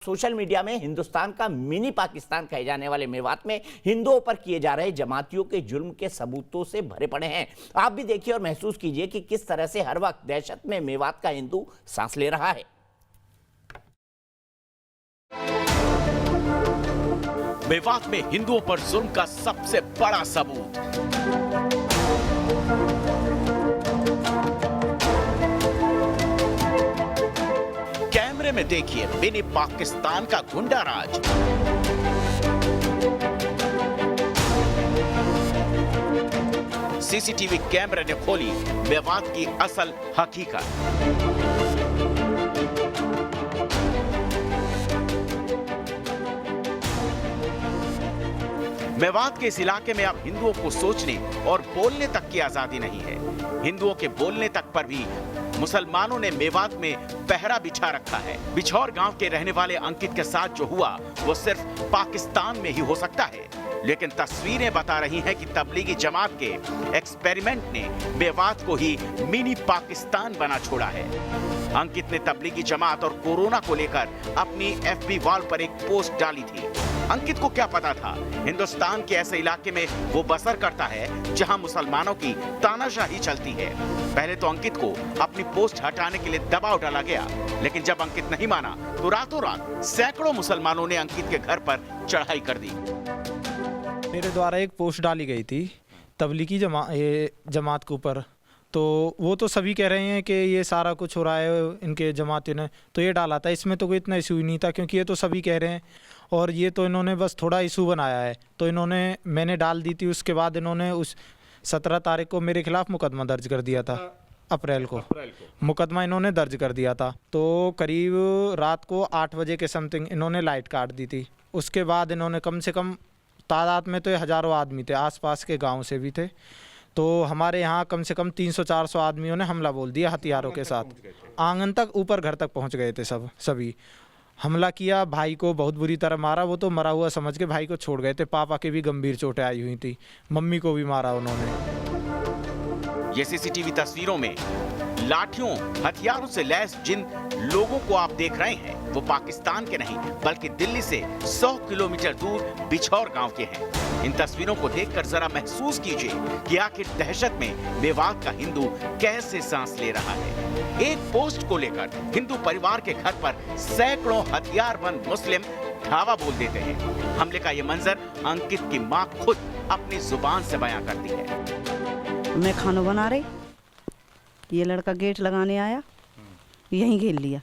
Social media में हिंदुस्तान का mini Pakistan कहे जाने वाले मेवात में हिंदुओं पर किए जा रहे जमातियों के जुर्म के सबूतों से भरे पड़े हैं। आप भी देखिए और महसूस कीजिए कि किस तरह से हर वक्त दहशत में मेवात का हिंदू सांस ले रहा है। मेवात में हिंदुओं पर जुर्म का सबसे बड़ा सबूत। कैमरे में देखिए मिनी पाकिस्तान का गुंडा राज। सीसीटीवी कैमरे ने खोली मेवात की असल हकीकत। मेवात के इस इलाके में अब हिंदुओं को सोचने और बोलने तक की आजादी नहीं है। हिंदुओं के बोलने तक पर भी मुसलमानों ने मेवात में पहरा बिछा रखा है। बिछौर गांव के रहने वाले अंकित के साथ जो हुआ वो सिर्फ पाकिस्तान में ही हो सकता है, लेकिन तस्वीरें बता रही हैं कि तबलीगी जमात के एक्सपेरिमेंट ने मेवात को ही मिनी पाकिस्तान बना छोड़ा है। अंकित ने तबलीगी जमात और कोरोना को लेकर अपनी FB वॉल पर एक पोस्ट डाली थी। अंकित को क्या पता था हिंदुस्तान के ऐसे इलाके में वो बसर करता है जहां मुसलमानों की तानाशाही चलती है। पहले तो अंकित को अपनी पोस्ट हटाने के लिए दबाव डाला गया, लेकिन जब अंकित नहीं माना तो रातों रात सैकड़ों मुसलमानों ने अंकित के घर पर चढ़ाई कर दी। मेरे द्वारा एक पोस्ट डाली गई थी तबलीगी जमात के ऊपर, तो वो तो सभी कह रहे हैं कि ये सारा कुछ हो रहा है इनके जमातियों ने तो ये डाला था। इसमें तो कोई इतना इशू ही नहीं था, क्योंकि ये तो सभी कह रहे हैं और ये तो इन्होंने बस थोड़ा इशू बनाया है। तो मैंने डाल दी थी, उसके बाद इन्होंने उस 17 तारीख को मेरे खिलाफ मुकदमा दर्ज कर दिया था। अप्रैल को मुकदमा इन्होंने दर्ज कर दिया था। तो करीब रात को 8 बजे के समथिंग इन्होंने लाइट काट दी थी। उसके बाद इन्होंने कम से कम तादाद में तो हज़ारों आदमी थे, आसपास के गांव से भी थे। तो हमारे यहाँ कम से कम 300-400 आदमियों ने हमला बोल दिया हथियारों के साथ। आंगन तक, ऊपर घर तक पहुँच गए थे सभी। हमला किया, भाई को बहुत बुरी तरह मारा। वो तो मरा हुआ समझ के भाई को छोड़ गए थे। पापा के भी गंभीर चोटें आई हुई थी, मम्मी को भी मारा उन्होंने। ये सीसीटीवी तस्वीरों में लाठियों हथियारों से लैस जिन लोगों को आप देख रहे हैं वो पाकिस्तान के नहीं बल्कि दिल्ली से 100 किलोमीटर दूर बिछौर गांव के हैं। इन तस्वीरों को देखकर जरा महसूस कीजिए कि आखिर दहशत में मेवात का हिंदू कैसे सांस ले रहा है। एक पोस्ट को लेकर हिंदू परिवार के घर पर सैकड़ों हथियारबंद मुस्लिम धावा बोल देते हैं। हमले का ये मंजर अंकित की मां खुद अपनी जुबान से बयां करती है। मैं खाना बना रही, ये लड़का गेट लगाने आया, यहीं घेर लिया,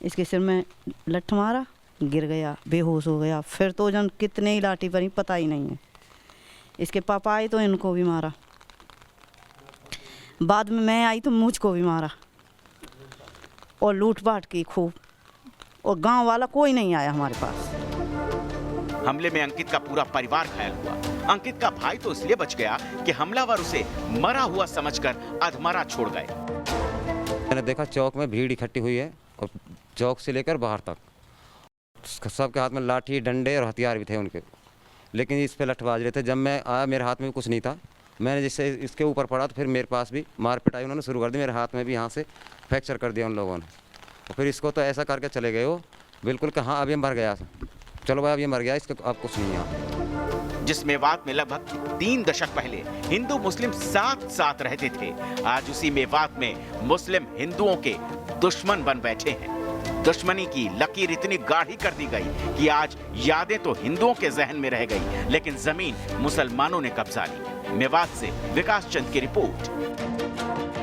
इसके सिर में लठ मारा, गिर गया, बेहोश हो गया। फिर तो जन कितने ही लाठी पड़ी पता ही नहीं है। इसके पापा आए तो इनको भी मारा, बाद में मैं आई तो मुझको भी मारा और लूट पाट की खूब, और गांव वाला कोई नहीं आया हमारे पास। हमले में अंकित का पूरा परिवार घायल हुआ। अंकित का भाई तो इसलिए बच गया कि हमलावर उसे मरा हुआ समझकर अधमरा छोड़ गए। मैंने देखा चौक में भीड़ इकट्ठी हुई है और चौक से लेकर बाहर तक सबके हाथ में लाठी, डंडे और हथियार भी थे उनके, लेकिन इस पे लठबाज रहे थे। जब मैं आया मेरे हाथ में भी कुछ नहीं था। मैंने जिससे इसके ऊपर पड़ा तो फिर मेरे पास भी मार पिटाई उन्होंने शुरू कर दी। मेरे हाथ में भी यहाँ से फ्रैक्चर कर दिया उन लोगों ने। और फिर इसको तो ऐसा करके चले गए हो बिल्कुल कि हाँ अब ये मर गया, चलो भाई अब ये मर गया, इसको अब कुछ नहीं है। जिस मेवात में लगभग 3 दशक पहले हिंदू मुस्लिम साथ साथ रहते थे, आज उसी मेवात में मुस्लिम हिंदुओं के दुश्मन बन बैठे हैं। दुश्मनी की लकीर इतनी गाढ़ी कर दी गई कि आज यादें तो हिंदुओं के जहन में रह गई, लेकिन जमीन मुसलमानों ने कब्जा ली। मेवात से विकास चंद की रिपोर्ट।